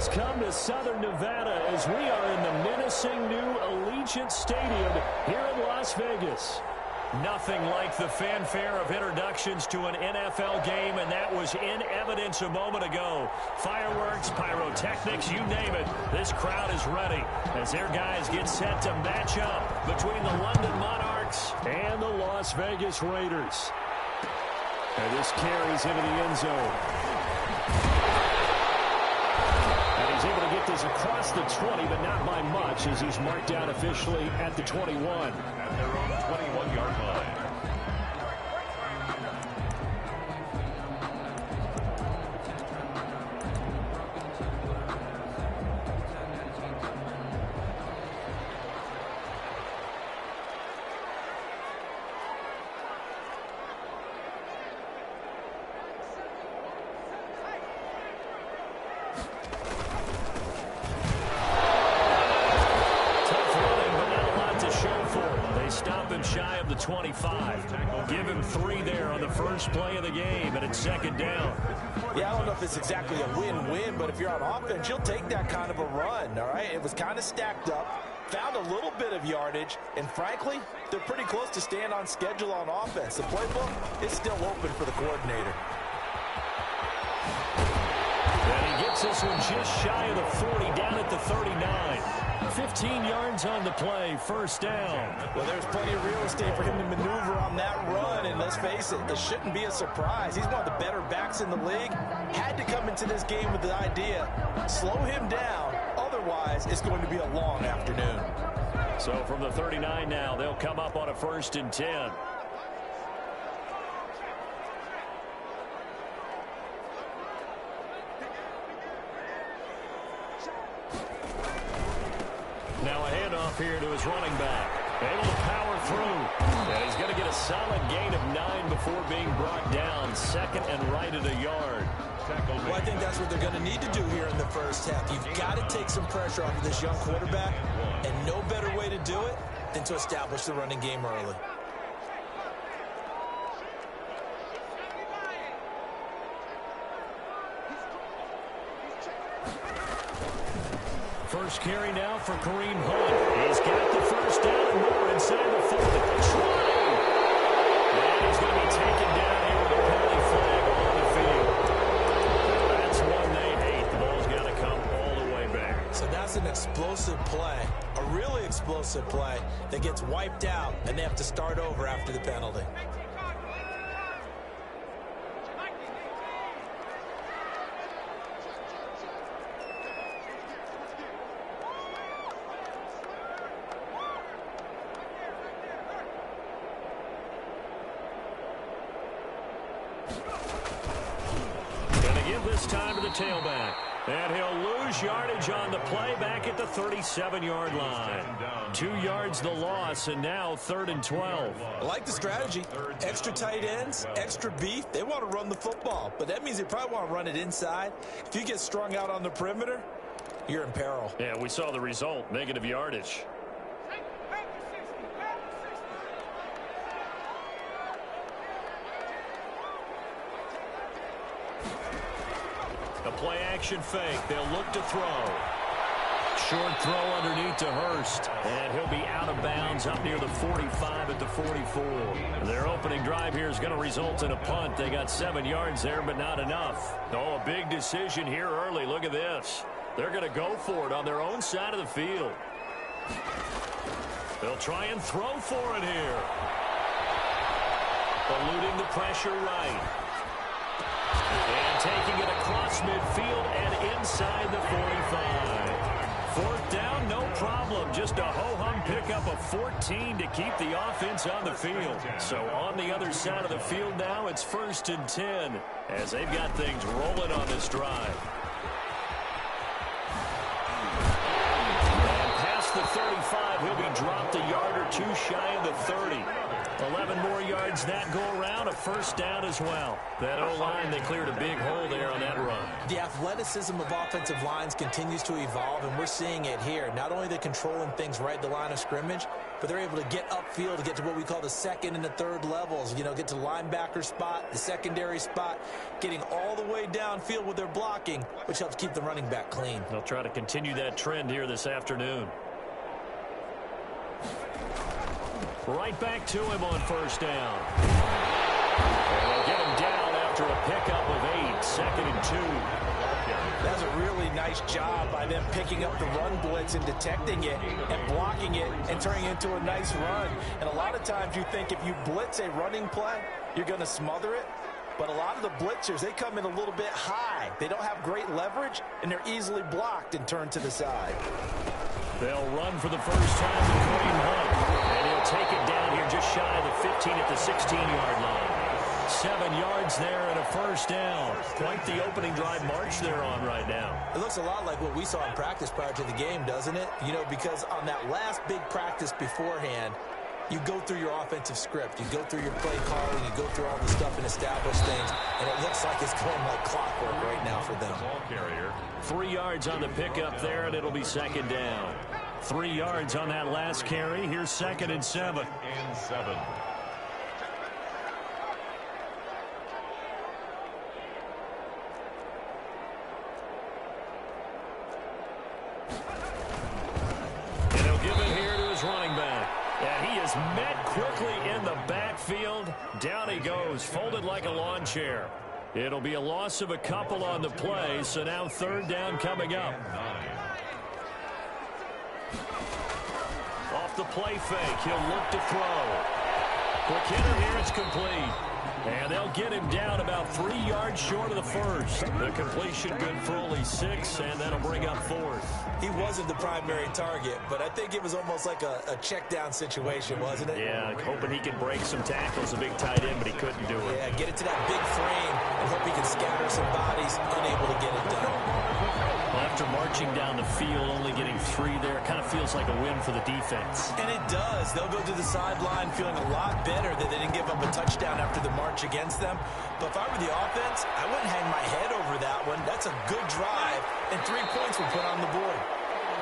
has come to Southern Nevada as we are in the menacing new Allegiant Stadium here in Las Vegas. Nothing like the fanfare of introductions to an NFL game, and that was in evidence a moment ago. Fireworks, pyrotechnics, you name it. This crowd is ready as their guys get set to match up between the London Monarchs and the Las Vegas Raiders. And this carries into the end zone. And he's able to get this across the 20, but not by much, as he's marked down officially at the 21. At their own 21-yard line. Shy of the 25. Give him 3 there on the first play of the game, and it's second down. Yeah, I don't know if it's exactly a win-win, but if you're on offense, you'll take that kind of a run, all right? It was kind of stacked up, found a little bit of yardage, and frankly, they're pretty close to staying on schedule on offense. The playbook is still open for the coordinator. And he gets this one just shy of the 40, down at the 39. 15 yards on the play, first down. Well, there's plenty of real estate for him to maneuver on that run, and let's face it, it shouldn't be a surprise. He's one of the better backs in the league. Had to come into this game with the idea, slow him down, otherwise it's going to be a long afternoon. So from the 39 now, they'll come up on a 1st and 10. Now a handoff here to his running back. Able to power through. And he's going to get a solid gain of 9 before being brought down. Second and right at a yard. Well, I think that's what they're going to need to do here in the first half. You've got to take some pressure off of this young quarterback. And no better way to do it than to establish the running game early. First carry now for Kareem Hunt. He's got the first down and more inside the 40. And he's going to be taken down here with a penalty flag on the field. That's one they hate. The ball's got to come all the way back. So that's an explosive play, a really explosive play that gets wiped out, and they have to start over after the penalty. This time to the tailback. And he'll lose yardage on the play back at the 37-yard line. 2 yards the loss, and now 3rd and 12. I like the strategy. Extra tight ends, extra beef. They want to run the football, but that means they probably want to run it inside. If you get strung out on the perimeter, you're in peril. Yeah, we saw the result, negative yardage. A play-action fake. They'll look to throw. Short throw underneath to Hurst. And he'll be out of bounds up near the 45 at the 44. Their opening drive here is going to result in a punt. They got 7 yards there, but not enough. Oh, a big decision here early. Look at this. They're going to go for it on their own side of the field. They'll try and throw for it here. Eluding the pressure right. And taking it across midfield and inside the 45. 4th down, no problem. Just a ho-hum pickup of 14 to keep the offense on the field. So on the other side of the field now, it's 1st and 10 as they've got things rolling on this drive. And past the 35, he'll be dropped a yard or 2 shy of the 30. 11 7 more yards that go around, a first down as well. That O-line, they cleared a big hole there on that run. The athleticism of offensive lines continues to evolve, and we're seeing it here. Not only are they controlling things right at the line of scrimmage, but they're able to get upfield to get to what we call the second and the third levels. You know, get to the linebacker spot, the secondary spot, getting all the way downfield with their blocking, which helps keep the running back clean. They'll try to continue that trend here this afternoon. Right back to him on first down. And they'll get him down after a pickup of 8, 2nd and 2. That's a really nice job by them picking up the run blitz and detecting it and blocking it and turning it into a nice run. And a lot of times you think if you blitz a running play, you're going to smother it. But a lot of the blitzers, they come in a little bit high. They don't have great leverage, and they're easily blocked and turned to the side. They'll run for the first time with Kareem Hunt. And he'll take it down here just shy of the 15 at the 16-yard line. 7 yards there and a first down. Quite the opening drive march they're on right now. It looks a lot like what we saw in practice prior to the game, doesn't it? You know, because on that last big practice beforehand, you go through your offensive script. You go through your play calling. You go through all the stuff and establish things. And it looks like it's going like clockwork right now for them. 3 yards on the pickup there, and it'll be second down. 3 yards on that last carry. Here's 2nd and 7. And he'll give it here to his running back. And he is met quickly in the backfield. Down he goes, folded like a lawn chair. It'll be a loss of a couple on the play, so now third down coming up. Off the play fake, he'll look to throw. Quick hitter here, it's complete. And they'll get him down about 3 yards short of the first. The completion good for only 6, and that'll bring up 4th. He wasn't the primary target, but I think it was almost like a check down situation, wasn't it? Yeah, hoping he could break some tackles, a big tight end, but he couldn't do it. Yeah, get it to that big frame and hope he can scatter some bodies, unable to get it done. Well, after marching down the field, only getting 3 there, it kind of feels like a win for the defense. And it does. They'll go to the sideline feeling a lot better that they didn't give up a touchdown after the march against them. But if I were the offense, I wouldn't hang my head over that one. That's a good drive, and 3 points were put on the board.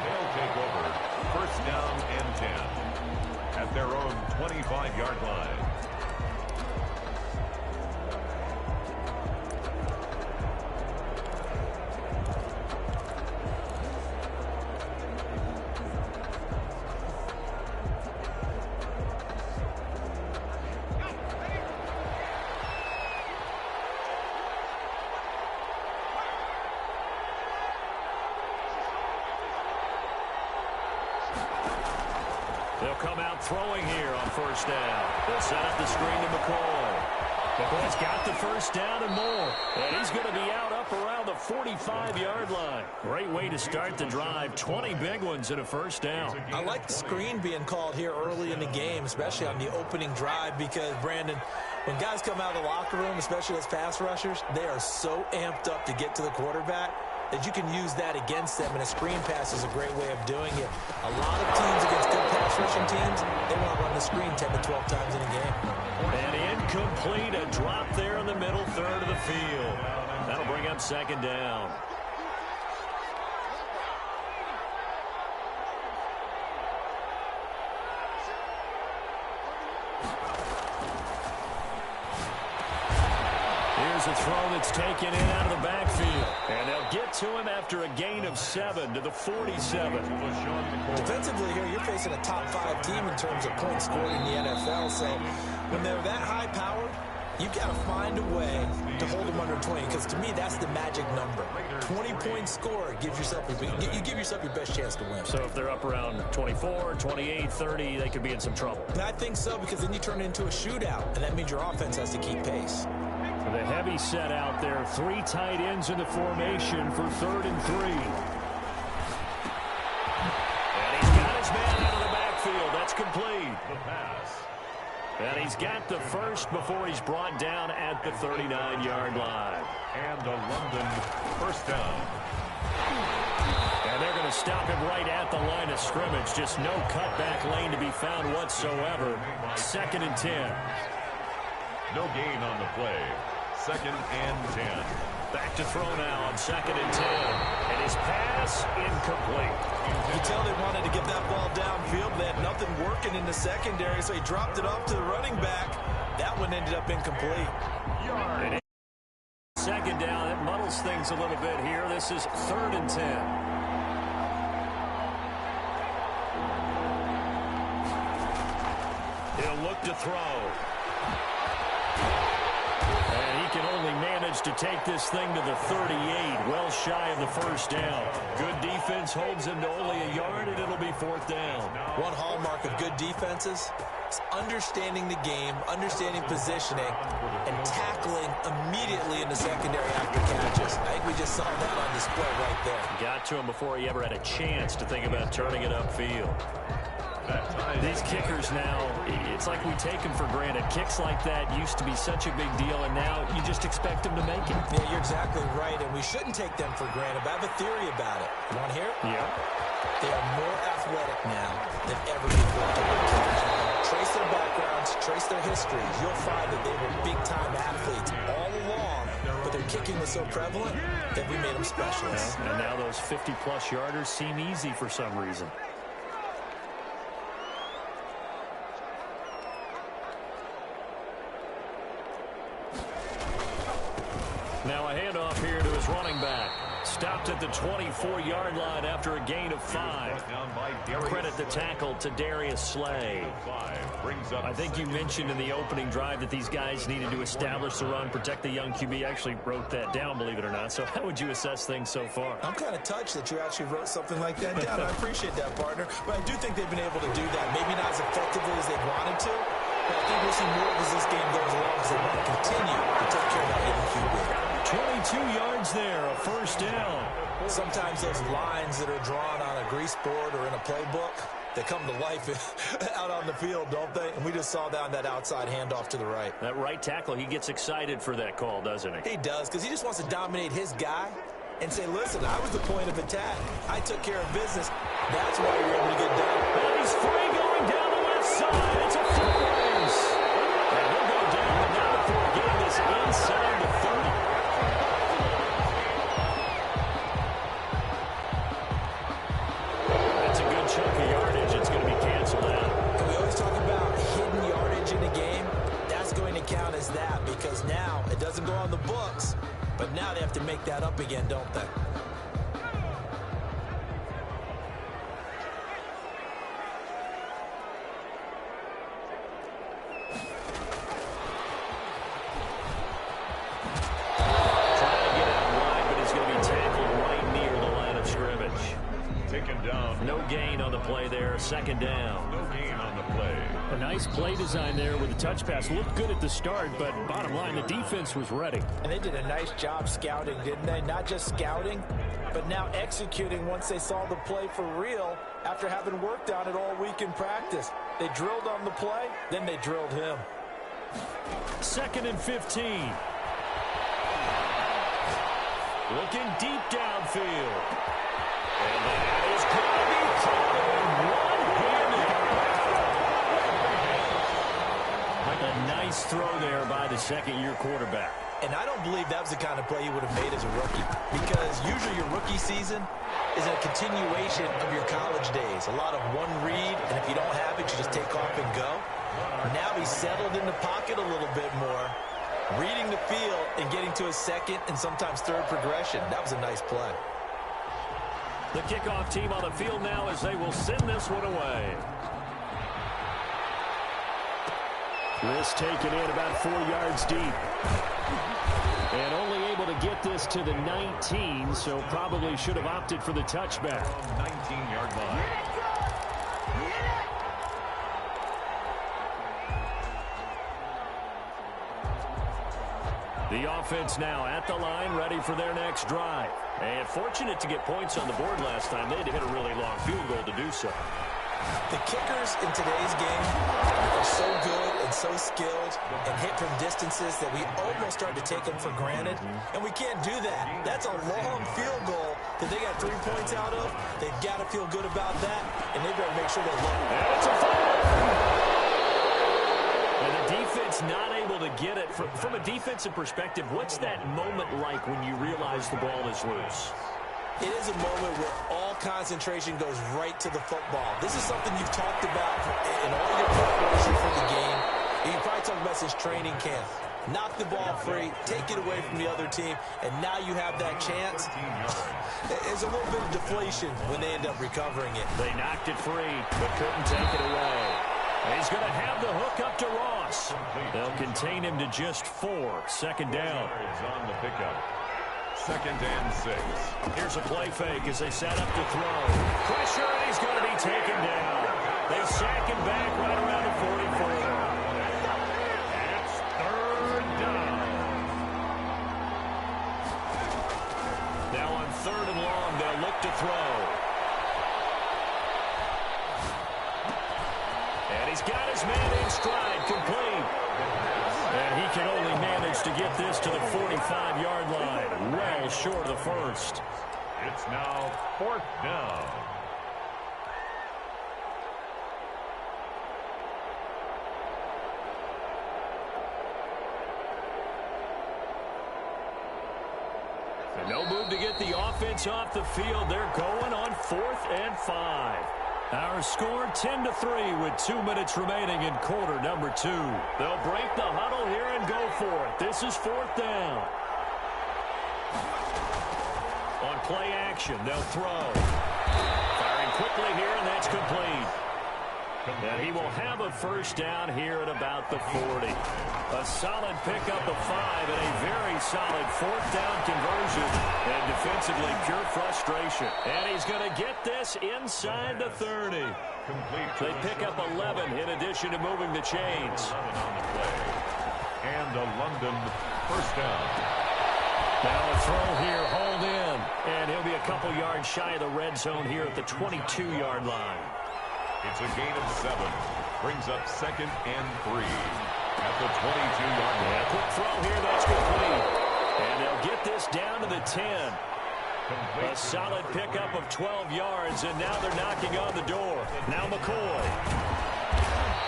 They'll take over. First down and 10 at their own 25-yard line. They'll come out throwing here on first down. They'll set up the screen to McCoy. McCoy's got the first down and more. And he's going to be out up around the 45-yard line. Great way to start the drive. 20 big ones and a first down. I like the screen being called here early in the game, especially on the opening drive, because, Brandon, when guys come out of the locker room, especially as pass rushers, they are so amped up to get to the quarterback that you can use that against them, and a screen pass is a great way of doing it. A lot of teams against good pass rushing teams, they want to run the screen 10 to 12 times in a game. And incomplete, a drop there in the middle third of the field. That'll bring up second down. Here's a throw that's taken in out of the backfield. And they'll get to him after a gain of 7 to the 47. Defensively here, you're facing a top 5 team in terms of points scored in the NFL. So when they're that high powered, you've got to find a way to hold them under 20, because to me, that's the magic number. 20 points scored gives yourself you give yourself your best chance to win. So if they're up around 24, 28, 30, they could be in some trouble. And I think so, because then you turn it into a shootout, and that means your offense has to keep pace. The heavy set out there, 3 tight ends in the formation for 3rd and 3. And he's got his man out of the backfield. That's complete. The pass. And he's got the first before he's brought down at the 39-yard line. And a London first down. And they're going to stop him right at the line of scrimmage. Just no cutback lane to be found whatsoever. 2nd and 10. No gain on the play. 2nd and 10. Back to throw now on 2nd and 10. And his pass incomplete. You can tell they wanted to get that ball downfield. They had nothing working in the secondary, so he dropped it off to the running back. That one ended up incomplete. And 2nd down. It muddles things a little bit here. This is 3rd and 10. He'll look to throw. And he can only manage to take this thing to the 38, well shy of the 1st down. Good defense holds him to only a yard, and it'll be 4th down. One hallmark of good defenses is understanding the game, understanding positioning, and tackling immediately in the secondary after catches. I think we just saw that on display right there. Got to him before he ever had a chance to think about turning it upfield. These kickers now, it's like we take them for granted. Kicks like that used to be such a big deal, and now you just expect them to make it. Yeah, you're exactly right, and we shouldn't take them for granted, but I have a theory about it. You want to hear it? Yeah. They are more athletic now than ever before. Trace their backgrounds, trace their histories. You'll find that they were big-time athletes all along, but their kicking was so prevalent that we made them specialists. And now those 50-plus yarders seem easy for some reason. Now a handoff here to his running back. Stopped at the 24-yard line after a gain of 5. Credit the tackle to Darius Slay. I think you mentioned in the opening drive that these guys needed to establish the run, protect the young QB. Actually wrote that down, believe it or not. So how would you assess things so far? I'm kind of touched that you actually wrote something like that down. I appreciate that, partner. But I do think they've been able to do that. Maybe not as effectively as they wanted to, but I think we'll see more as this game goes along because they want to continue to take care of that young QB. 22 yards there, a 1st down. Sometimes those lines that are drawn on a grease board or in a playbook, they come to life out on the field, don't they? And we just saw that on that outside handoff to the right. That right tackle, he gets excited for that call, doesn't he? He does, because he just wants to dominate his guy and say, listen, I was the point of attack. I took care of business. That's why you're able to get done. And he's free going down the left side. It's a foot race. And he'll go down, but now before getting this inside the 30. Chunk of yardage, it's going to be canceled out. We always talk about hidden yardage in the game. That's going to count as that because now it doesn't go on the books, but now they have to make that up again, don't they? Trying to get out wide, but he's going to be tackled right near the line of scrimmage. Taken down. No gain on the play there. 2nd down. No gain on the play. A nice play design there with the touch pass. Looked good at the start, but bottom line, the defense was ready. And they did a nice job scouting, didn't they? Not just scouting, but now executing once they saw the play for real after having worked on it all week in practice. They drilled on the play, then they drilled him. 2nd and 15. Looking deep downfield. And that is going to be caught one-handed. A nice throw there by the 2nd-year quarterback. And I don't believe that was the kind of play you would have made as a rookie, because usually your rookie season is a continuation of your college days. A lot of one read, and if you don't have it, you just take off and go. Now he's settled in the pocket a little bit more, reading the field and getting to a 2nd and sometimes 3rd progression. That was a nice play. The kickoff team on the field now as they will send this one away. This taken in about 4 yards deep. And only able to get this to the 19, so probably should have opted for the touchback. 19-yard line. The offense now at the line, ready for their next drive. And fortunate to get points on the board last time. They had to hit a really long field goal to do so. The kickers in today's game are so good and so skilled and hit from distances that we almost start to take them for granted. And we can't do that. That's a long field goal that they got 3 points out of, they've got to feel good about that, and they better make sure they look. And it's a foul. And the defense not able to get it. From a defensive perspective, what's that moment like when you realize the ball is loose? It is a moment where all concentration goes right to the football. This is something you've talked about in all your preparation for the game. And you probably talked about since training camp. Knock the ball free, take it away from the other team, and now you have that chance. There's a little bit of deflation when they end up recovering it. They knocked it free, but couldn't take it away. He's going to have the hook up to Ross. They'll contain him to just 4. Second down. On the pickup. 2nd and 6. Here's a play fake as they set up to throw. Pressure, and he's going to be taken down. They sack him back right around the 44. It's 3rd down. Now on 3rd and long, they'll look to throw. And he's got his man in stride, complete. And he can only manage to get this to the 45-yard line, well short of the first. It's now 4th down. And no move to get the offense off the field. They're going on 4th and 5. Our score 10-3 with 2 minutes remaining in quarter number 2. They'll break the huddle here and go for it. This is 4th down. On play action, they'll throw. Firing quickly here, and that's complete. And he will have a first down here at about the 40. A solid pickup of 5 and a very solid 4th down conversion. And defensively, pure frustration. And he's going to get this inside the 30. They pick up 11 in addition to moving the chains. 11 on the play. And a London first down. Now a throw here, hold in. And he'll be a couple yards shy of the red zone here at the 22-yard line. It's a gain of 7. Brings up 2nd and 3 at the 22-yard line. Quick throw here, that's complete. And they'll get this down to the 10. A solid pickup of 12 yards, and now they're knocking on the door. Now McCoy.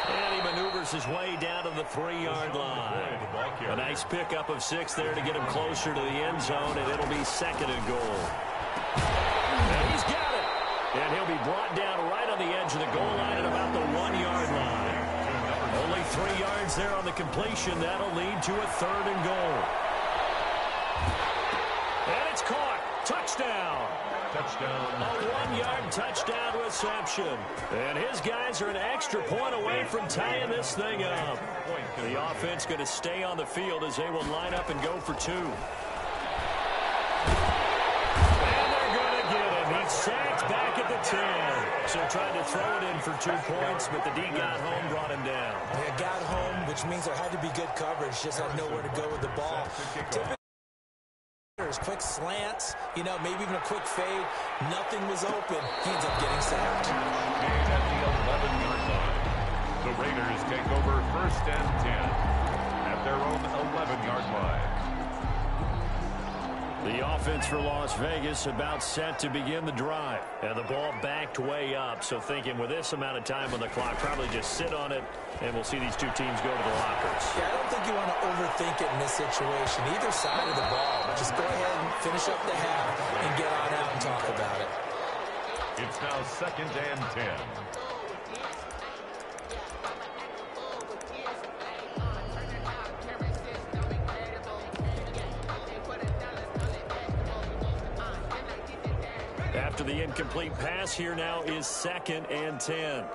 And he maneuvers his way down to the 3-yard line. A nice pickup of 6 there to get him closer to the end zone, and it'll be 2nd and goal. And he's got it. And he'll be brought down right on the edge of the goal line at about the 1-yard line. Only 3 yards there on the completion. That'll lead to a 3rd and goal. And it's caught. Touchdown. Touchdown. A 1-yard touchdown reception. And his guys are an extra point away from tying this thing up. The offense going to stay on the field as they will line up and go for 2. Sacked back at the 10. So tried to throw it in for 2 points, but the D got home, brought him down. They got home, which means there had to be good coverage. Just had nowhere to go with the ball. Typically, quick slants, maybe even a quick fade. Nothing was open. He ends up getting sacked. And at the 11-yard line, the Raiders take over 1st and 10 at their own 11-yard line. The offense for Las Vegas about set to begin the drive. And the ball backed way up, so thinking with this amount of time on the clock, probably just sit on it, and we'll see these 2 teams go to the lockers. Yeah, I don't think you want to overthink it in this situation. Either side of the ball. Just go ahead and finish up the half and get on out and talk about it. It's now 2nd and 10. After the incomplete pass, here now is 2nd and 10.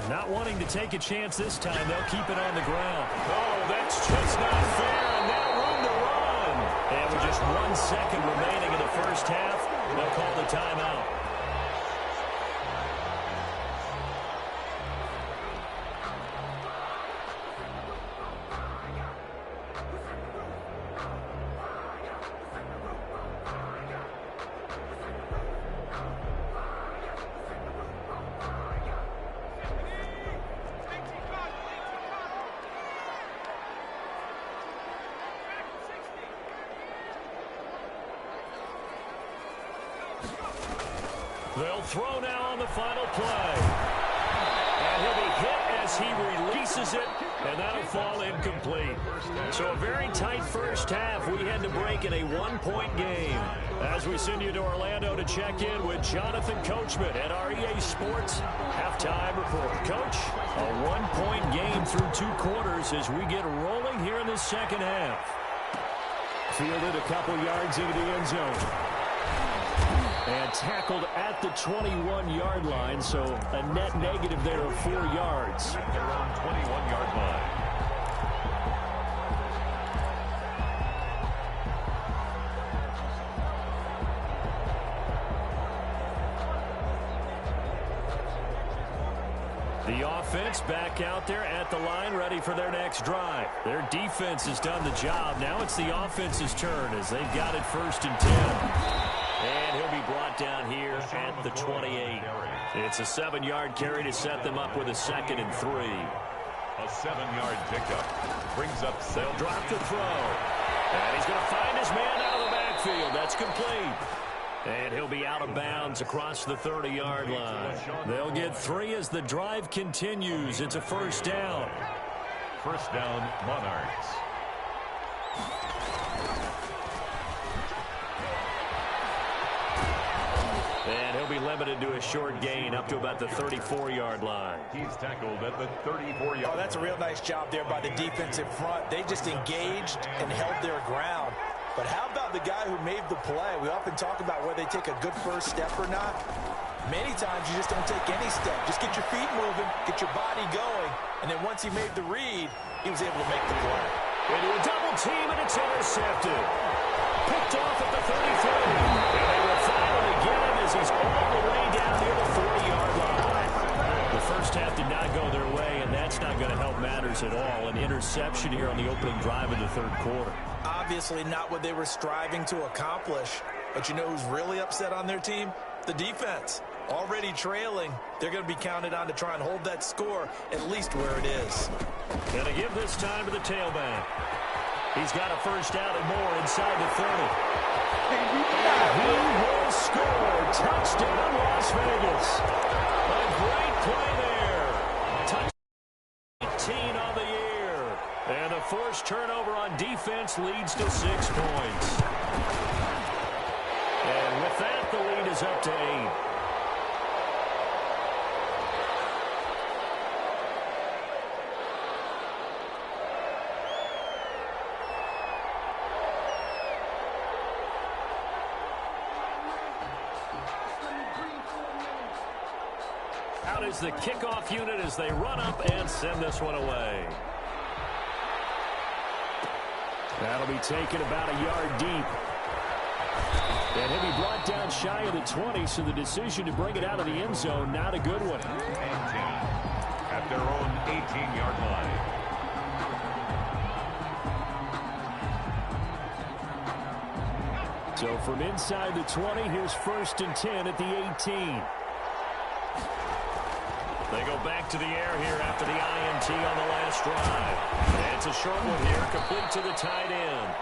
Not wanting to take a chance this time, they'll keep it on the ground. Oh, that's just not fair, and now room to run. And with just 1 second remaining in the first half, they'll call the timeout. They'll throw now on the final play. And he'll be hit as he releases it, and that'll fall incomplete. So a very tight first half. We had to break in a one-point game. As we send you to Orlando to check in with Jonathan Coachman at our EA Sports halftime report. Coach, a one-point game through 2 quarters as we get rolling here in the second half. Fielded a couple yards into the end zone. And tackled at the 21-yard line, so a net negative there of 4 yards. At their own 21-yard line. The offense back out there at the line, ready for their next drive. Their defense has done the job. Now it's the offense's turn as they've got it 1st and 10. And he'll be brought down here at the 28. It's a 7-yard carry to set them up with a 2nd and 3. A 7-yard pickup brings up. They'll drop the throw. And he's going to find his man out of the backfield. That's complete. And he'll be out of bounds across the 30-yard line. They'll get 3 as the drive continues. It's a 1st down. 1st down, Monarchs. And he'll be limited to a short gain up to about the 34-yard line. He's tackled at the 34-yard line. Oh, that's a real nice job there by the defensive front. They just engaged and held their ground. But how about the guy who made the play? We often talk about whether they take a good first step or not. Many times you just don't take any step. Just get your feet moving, get your body going, and then once he made the read, he was able to make the play. Into a double team, and it's intercepted. Picked off at the 33. And they will finally get him as he's all the way down near the 40-yard line. The first half did not go their way, and that's not going to help matters at all. An interception here on the opening drive of the 3rd quarter. Obviously not what they were striving to accomplish. But you know who's really upset on their team? The defense. Already trailing. They're going to be counted on to try and hold that score at least where it is. Going to give this time to the tailback. He's got a 1st down and more inside the 30. He will score. Touchdown, Las Vegas. A great play there. Touchdown 18 on the year. And the forced turnover on defense leads to 6 points. And with that, the lead is up to 8. Out is the kickoff unit as they run up and send this one away. That'll be taken about a yard deep. And he'll be brought down shy of the 20, so the decision to bring it out of the end zone, not a good one. And 10 at their own 18-yard line. So from inside the 20, here's 1st and 10 at the 18. They go back to the air here after the INT on the last drive. And it's a short one here, complete to the tight end.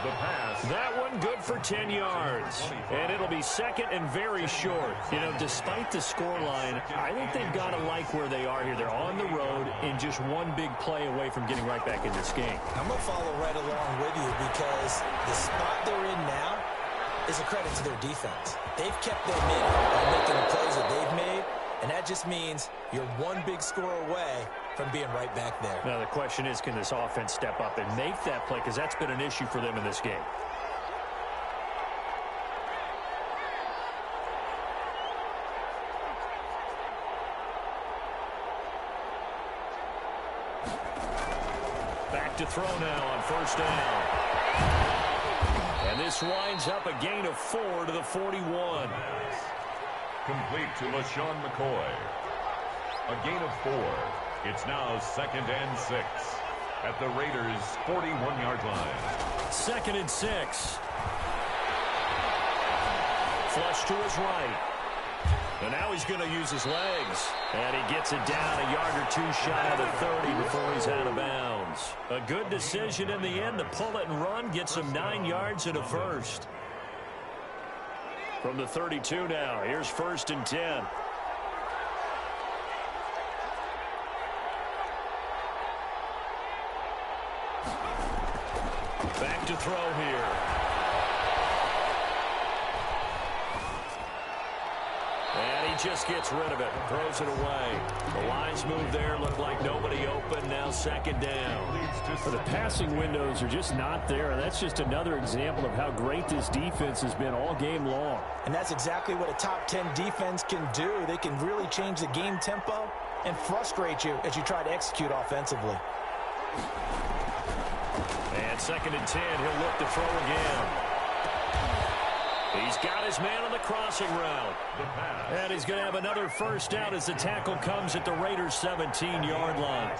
The pass. That one good for 10 yards. And it'll be 2nd and very short. You know, despite the scoreline, I think they've got to like where they are here. They're on the road and just one big play away from getting right back in this game. I'm going to follow right along with you because the spot they're in now is a credit to their defense. They've kept them in by making the plays that they've made. And that just means you're one big score away from being right back there. Now, the question is, can this offense step up and make that play? Because that's been an issue for them in this game. Back to throw now on 1st down. And this winds up a gain of 4 to the 41. Complete to LaShawn McCoy. A gain of 4. It's now 2nd and 6 at the Raiders' 41-yard line. 2nd and 6. Flush to his right. And now he's going to use his legs. And he gets it down a yard or 2 shy of the 30 before he's out of bounds. A good decision in the end to pull it and run, get some 9 yards and a first. From the 32 now, here's 1st and 10. Back to throw here. And he just gets rid of it. Throws it away. The lines move there. Looked like nobody open. Now 2nd down. The passing windows are just not there. That's just another example of how great this defense has been all game long. And that's exactly what a top 10 defense can do. They can really change the game tempo and frustrate you as you try to execute offensively. And 2nd and 10. He'll look to throw again. He's got his man on the crossing route. And he's going to have another 1st down as the tackle comes at the Raiders' 17-yard line.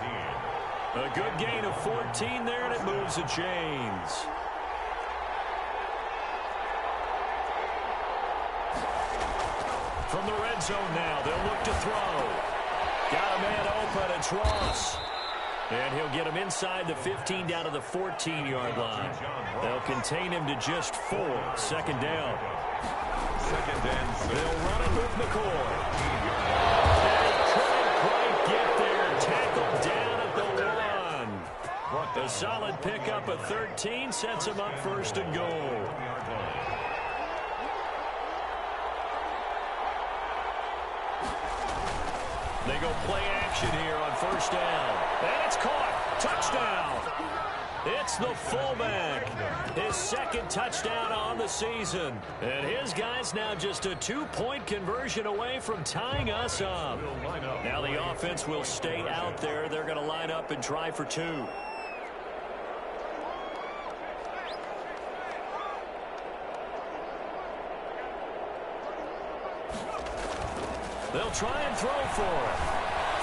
A good gain of 14 there, and it moves the chains. From the red zone now, they'll look to throw. Got a man open, it's Ross. And he'll get him inside the 15 down to the 14-yard line. They'll contain him to just 4. 2nd down. 2nd and 6. They'll run it with McCoy. They couldn't quite get there. Tackled down at the 1. A solid pickup of 13 sets him up 1st and goal. They go play action here on 1st down. And it's caught. Touchdown. It's the fullback. His 2nd touchdown on the season. And his guy's now just a 2-point conversion away from tying us up. Now the offense will stay out there. They're going to line up and try for 2. They'll try and throw for it.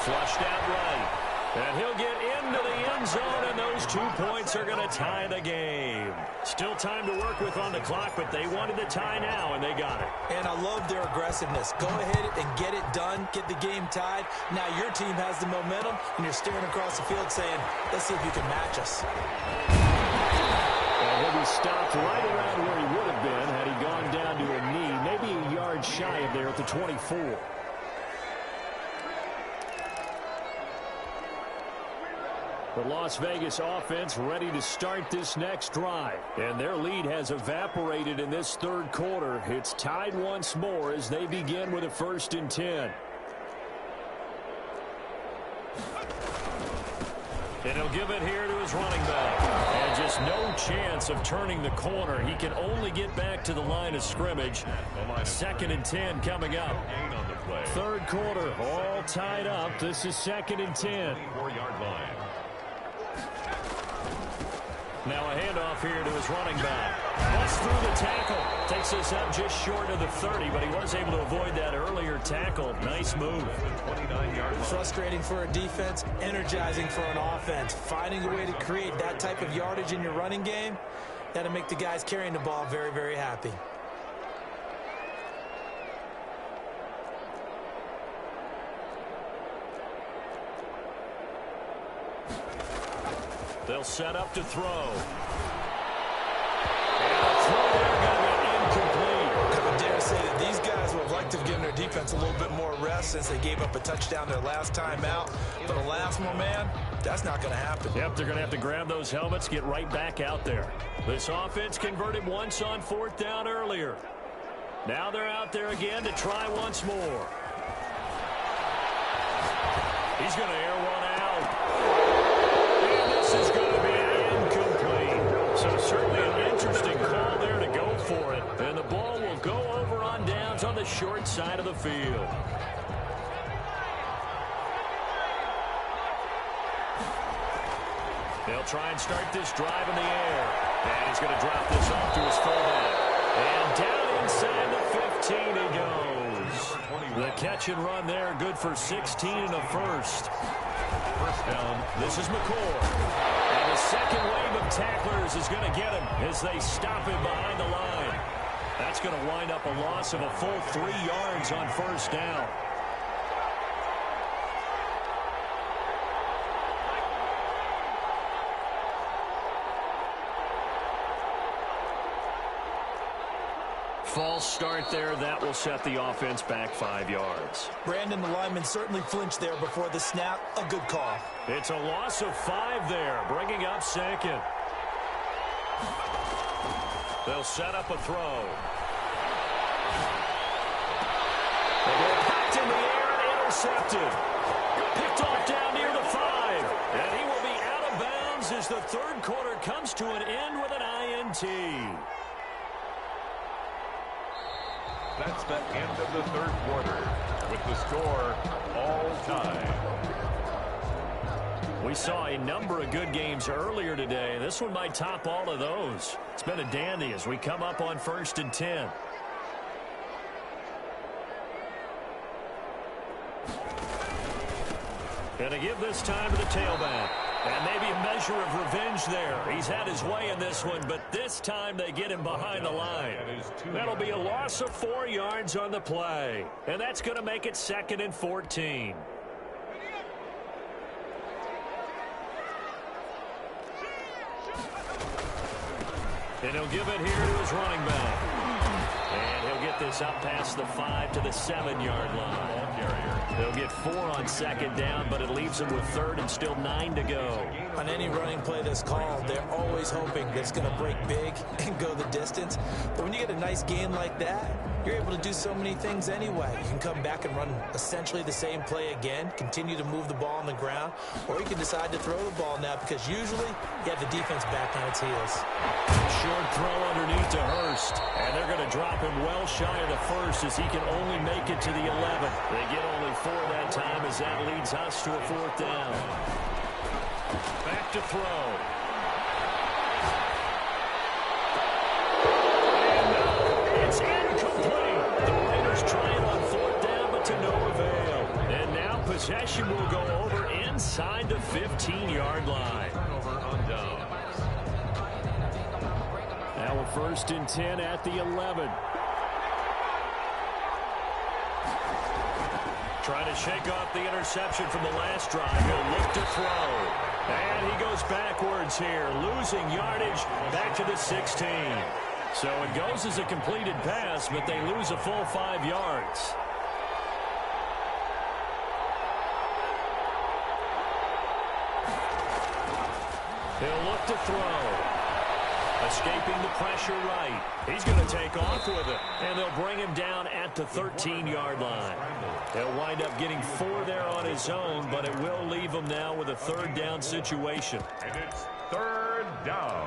Flushed out right. And he'll get into the end zone, and those 2 points are going to tie the game. Still time to work with on the clock, but they wanted the tie now, and they got it. And I love their aggressiveness. Go ahead and get it done, get the game tied. Now your team has the momentum, and you're staring across the field saying, let's see if you can match us. And he'll be stopped right around where he would have been had he gone down to a knee, maybe a yard shy of there at the 24. The Las Vegas offense ready to start this next drive. And their lead has evaporated in this 3rd quarter. It's tied once more as they begin with a 1st and 10. And he'll give it here to his running back. And just no chance of turning the corner. He can only get back to the line of scrimmage. 2nd and 10 coming up. 3rd quarter, all tied up. This is 2nd and 10. 4-yard line. Now a handoff here to his running back. Busts through the tackle. Takes us up just short of the 30, but he was able to avoid that earlier tackle. Nice move. 29-yard line. Frustrating for a defense, energizing for an offense. Finding a way to create that type of yardage in your running game, that'll make the guys carrying the ball very, very happy. They'll set up to throw. And the throw there going to be incomplete. I would dare say that these guys would have liked to have given their defense a little bit more rest since they gave up a touchdown their last time out. But alas, my man, that's not going to happen. Yep, they're going to have to grab those helmets, get right back out there. This offense converted once on 4th down earlier. Now they're out there again to try once more. He's going to air one out. This is going to be incomplete. So certainly an interesting call there to go for it. And the ball will go over on downs on the short side of the field. They'll try and start this drive in the air. And he's going to drop this off to his fullback. And down inside the 15 he goes. The catch and run there, good for 16 and a 1st. 1st down. This is McCoy. And the second wave of tacklers is going to get him as they stop him behind the line. That's going to wind up a loss of a full 3 yards on 1st down. False start there. That will set the offense back 5 yards. Brandon, the lineman, certainly flinched there before the snap. A good call. It's a loss of 5 there, bringing up second. They'll set up a throw. The ball popped in the air and intercepted. Picked off down near the 5. And he will be out of bounds as the third quarter comes to an end with an INT. That's the end of the third quarter with the score all tied. We saw a number of good games earlier today. This one might top all of those. It's been a dandy as we come up on 1st and 10. Gonna give this time to the tailback. And maybe a measure of revenge there. He's had his way in this one, but this time they get him behind the line. That'll be a loss of 4 yards on the play. And that's going to make it 2nd and 14. And he'll give it here to his running back. And he'll get this up past the 5 to the 7-yard line. They'll get 4 on 2nd down, but it leaves them with 3rd and still 9 to go. On any running play that's called, they're always hoping that it's going to break big and go the distance. But when you get a nice game like that, you're able to do so many things anyway. You can come back and run essentially the same play again, continue to move the ball on the ground, or you can decide to throw the ball now because usually you have the defense back on its heels. Short throw underneath to Hurst, and they're going to drop him well shy of the 1st as he can only make it to the 11th. They get only 4 that time as that leads us to a 4th down. Back to throw. And it's incomplete. The Raiders try it on 4th down, but to no avail. And now possession will go over inside the 15-yard line. Turnover on downs. Now a 1st and 10 at the 11. Trying to shake off the interception from the last drive. He'll look to throw. And he goes backwards here, losing yardage back to the 16. So it goes as a completed pass, but they lose a full 5 yards. He'll look to throw. Escaping the pressure right. He's going to take off with it. And they'll bring him down at the 13-yard line. He'll wind up getting 4 there on his own, but it will leave him now with a 3rd down situation. And it's 3rd down.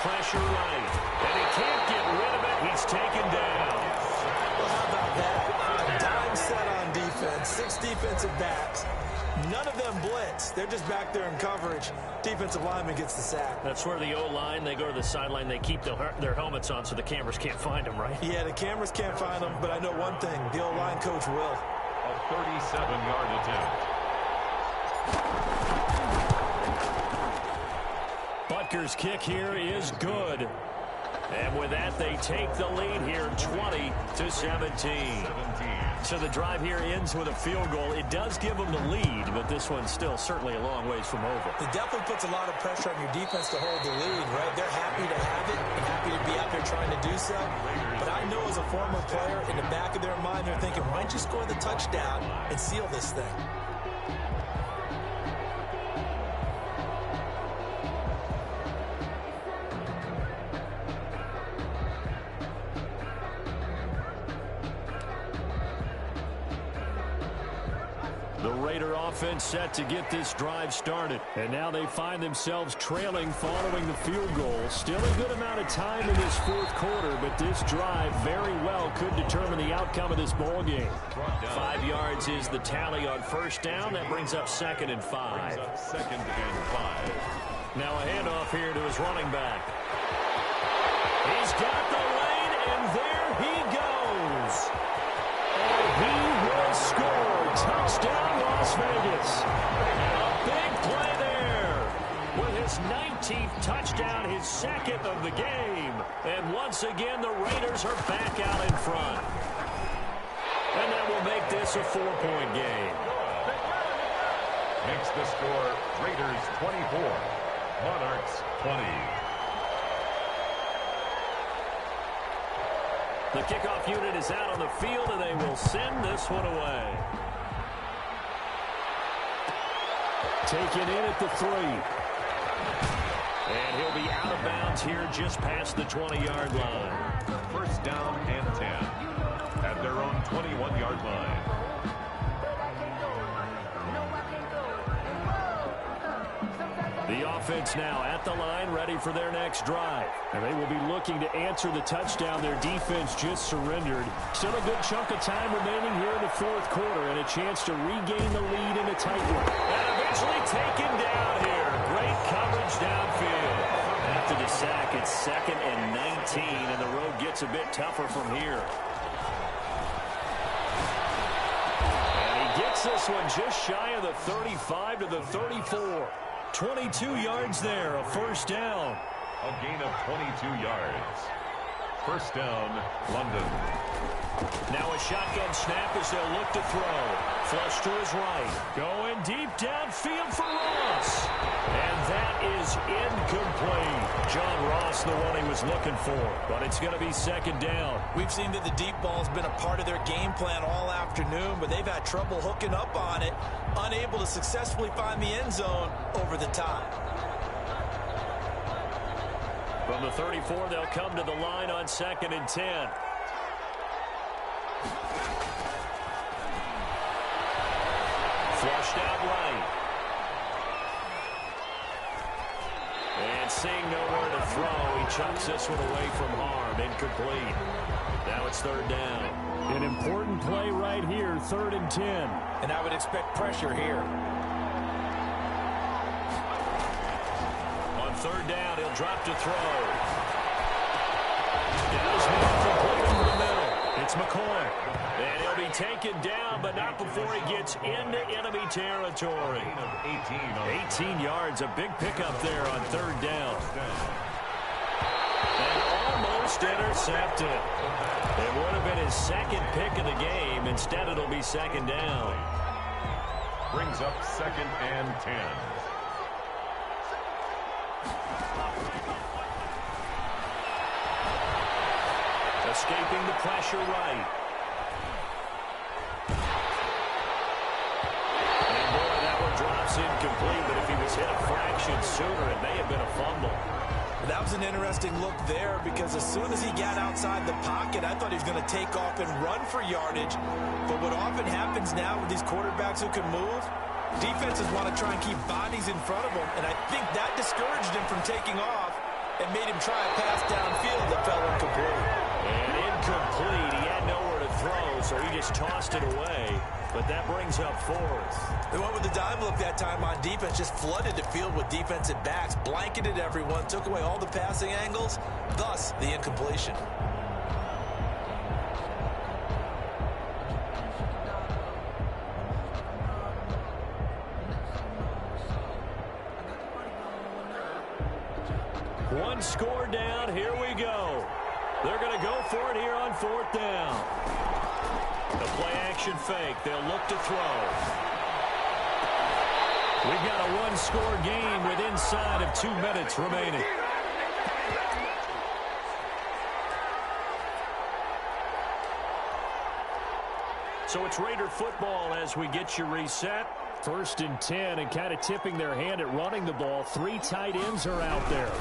Pressure right. And he can't get rid of it. He's taken down. Well, how about that? A dime set on defense. 6 defensive backs. None of them blitz. They're just back there in coverage. Defensive lineman gets the sack. That's where the O-line, they go to the sideline, they keep their helmets on so the cameras can't find them, right? Yeah, the cameras can't find them, but I know one thing. The O-line coach will. A 37-yard attempt. Butker's kick here is good. And with that, they take the lead here, 20-17. So the drive here ends with a field goal. It does give them the lead, but this one's still certainly a long ways from over. It definitely puts a lot of pressure on your defense to hold the lead, right? They're happy to have it and happy to be out there trying to do so. But I know as a former player, in the back of their mind, they're thinking, why don't you score the touchdown and seal this thing? Offense set to get this drive started. And now they find themselves trailing following the field goal. Still a good amount of time in this 4th quarter, but this drive very well could determine the outcome of this ball game. 5 yards is the tally on 1st down. That brings up 2nd and 5. 2nd and 5. Now a handoff here to his running back. He's got the lane, and there he goes. And he will score. Touchdown, Las Vegas. A big play there. With his 19th touchdown, his second of the game. And once again, the Raiders are back out in front. And that will make this a 4-point game. Makes the score Raiders 24, Monarchs 20. The kickoff unit is out on the field, and they will send this one away. Taken in at the 3. And he'll be out of bounds here just past the 20-yard line. First down and 10 at their own 21-yard line. The offense now at the line, ready for their next drive. And they will be looking to answer the touchdown their defense just surrendered. Still a good chunk of time remaining here in the fourth quarter, and a chance to regain the lead in a tight one. And eventually taken down here. Great coverage downfield. After the sack, it's 2nd and 19, and the road gets a bit tougher from here. And he gets this one just shy of the 35 to the 34. 22 yards there, a first down. A gain of 22 yards. First down, London. Now a shotgun snap as they'll look to throw. Flush to his right. Going deep downfield for Ross. And that is incomplete. John Ross, the one he was looking for. But it's going to be second down. We've seen that the deep ball's been a part of their game plan all afternoon, but they've had trouble hooking up on it. Unable to successfully find the end zone over the top. From the 34, they'll come to the line on 2nd and 10. Flushed out right. And seeing nowhere to throw, he chucks this one away from harm. Incomplete. Now it's 3rd down. An important play right here, 3rd and 10. And I would expect pressure here. On 3rd down, he'll drop to throw. Down complete over the middle. It's McCoy. And he'll be taken down, but not before he gets into enemy territory. 18 yards, a big pickup there on 3rd down. And almost intercepted. It would have been his 2nd pick of the game. Instead, it'll be 2nd down. Brings up 2nd and 10. Escaping the pressure right. And boy, that one drops incomplete, but if he was hit a fraction sooner, it may have been a fumble. That was an interesting look there because as soon as he got outside the pocket, I thought he was going to take off and run for yardage. But what often happens now with these quarterbacks who can move, defenses want to try and keep bodies in front of them, and I think that discouraged him from taking off and made him try a pass downfield that fell incomplete. And incomplete. He had nowhere to throw, so he just tossed it away. But that brings up 4th. They went with the dime look that time on defense, just flooded the field with defensive backs, blanketed everyone, took away all the passing angles, thus the incompletion. One score down. Here we go. They're going to go for it here on 4th down. The play-action fake. They'll look to throw. We've got a one-score game with inside of 2 minutes remaining. So it's Raider football as we get you reset. 1st and 10, and kind of tipping their hand at running the ball. 3 tight ends are out there.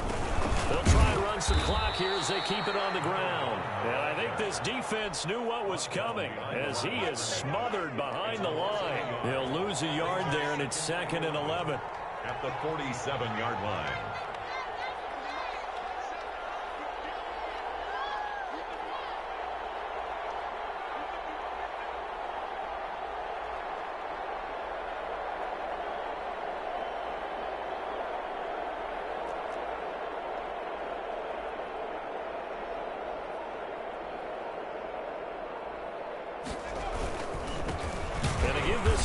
They'll try and run some clock here as they keep it on the ground. And I think this defense knew what was coming as he is smothered behind the line. They'll lose a yard there, and it's 2nd and 11. At the 47-yard line.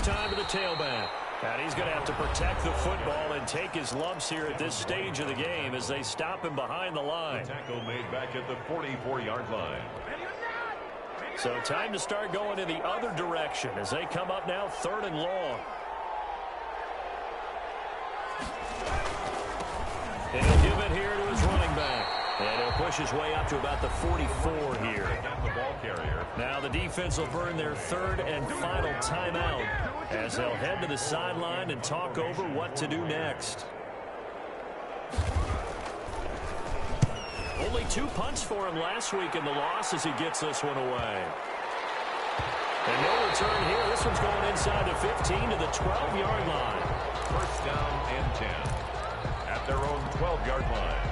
time to the tailback. And he's going to have to protect the football and take his lumps here at this stage of the game as they stop him behind the line. The tackle made back at the 44-yard line. So time to start going in the other direction as they come up now 3rd and long. And he'll give it here to his running back. And he'll push his way up to about the 44 here. The ball carrier. Now the defense will burn their 3rd and final timeout as they'll head to the sideline and talk over what to do next. Only 2 punts for him last week in the loss as he gets this one away. And no return here. This one's going inside the 15 to the 12-yard line. 1st down and 10 at their own 12-yard line.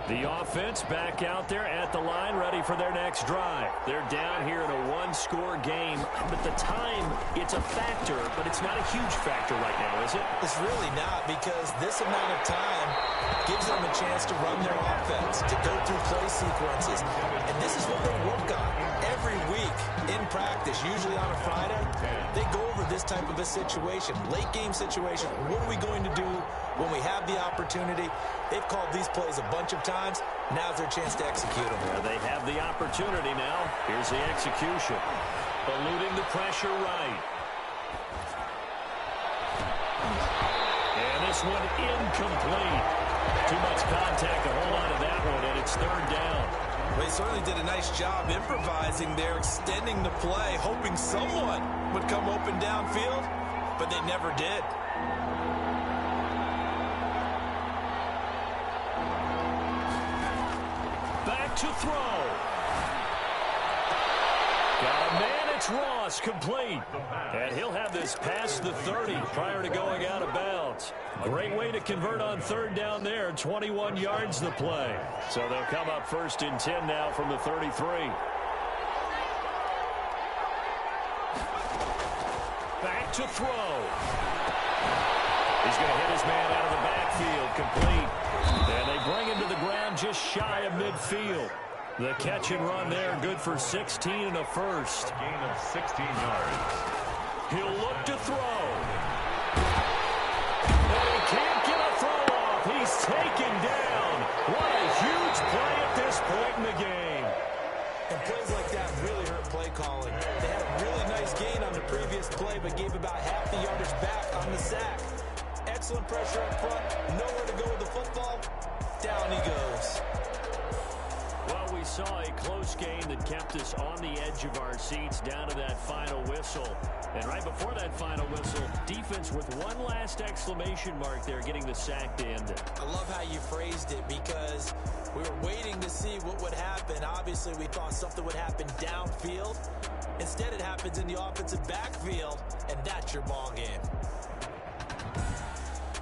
The offense back out there at the line, ready for their next drive. They're down here in a 1-score game. But the time, it's a factor, but it's not a huge factor right now, is it? It's really not, because this amount of time gives them a chance to run their offense, to go through play sequences. And this is what they work on every week in practice, usually on a Friday. They go over this type of a situation, late game situation. What are we going to do when we have the opportunity? They've called these plays a bunch of times. Now's their chance to execute them. Well, they have the opportunity now. Here's the execution. Eluding the pressure right. And this one incomplete. Too much contact to hold on to that one, and it's 3rd down. They certainly did a nice job improvising there, extending the play, hoping someone would come open downfield, but they never did. Back to throw. Got a man, it's Ross, complete. And he'll have this past the 30 prior to going out of bounds. Great way to convert on 3rd down there. 21 yards the play. So they'll come up 1st and 10 now from the 33. Back to throw. He's going to hit his man out of the backfield, complete. And they bring him to the ground just shy of midfield. The catch and run there, good for 16 and a first. A gain of 16 yards. He'll look to throw. And he can't get a throw off. He's taken down. What a huge play at this point in the game. And plays like that really hurt play calling. They had a really nice gain on the previous play, but gave about half the yardage back on the sack. Excellent pressure up front. Nowhere to go with the football. Down he goes. Well, we saw a close game that kept us on the edge of our seats down to that final whistle. And right before that final whistle, defense with one last exclamation mark there, getting the sack to end it. I love how you phrased it, because we were waiting to see what would happen. Obviously, we thought something would happen downfield. Instead, it happens in the offensive backfield, and that's your ball game.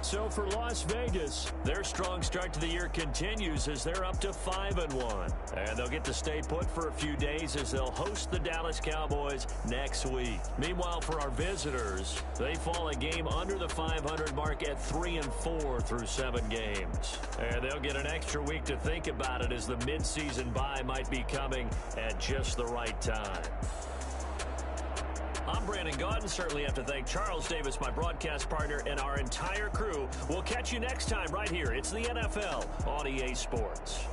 So for Las Vegas, their strong start to the year continues as they're up to 5-1. And they'll get to stay put for a few days as they'll host the Dallas Cowboys next week. Meanwhile, for our visitors, they fall a game under the 500 mark at 3-4 through 7 games. And they'll get an extra week to think about it as the midseason bye might be coming at just the right time. I'm Brandon Gaudin. Certainly have to thank Charles Davis, my broadcast partner, and our entire crew. We'll catch you next time right here. It's the NFL on EA Sports.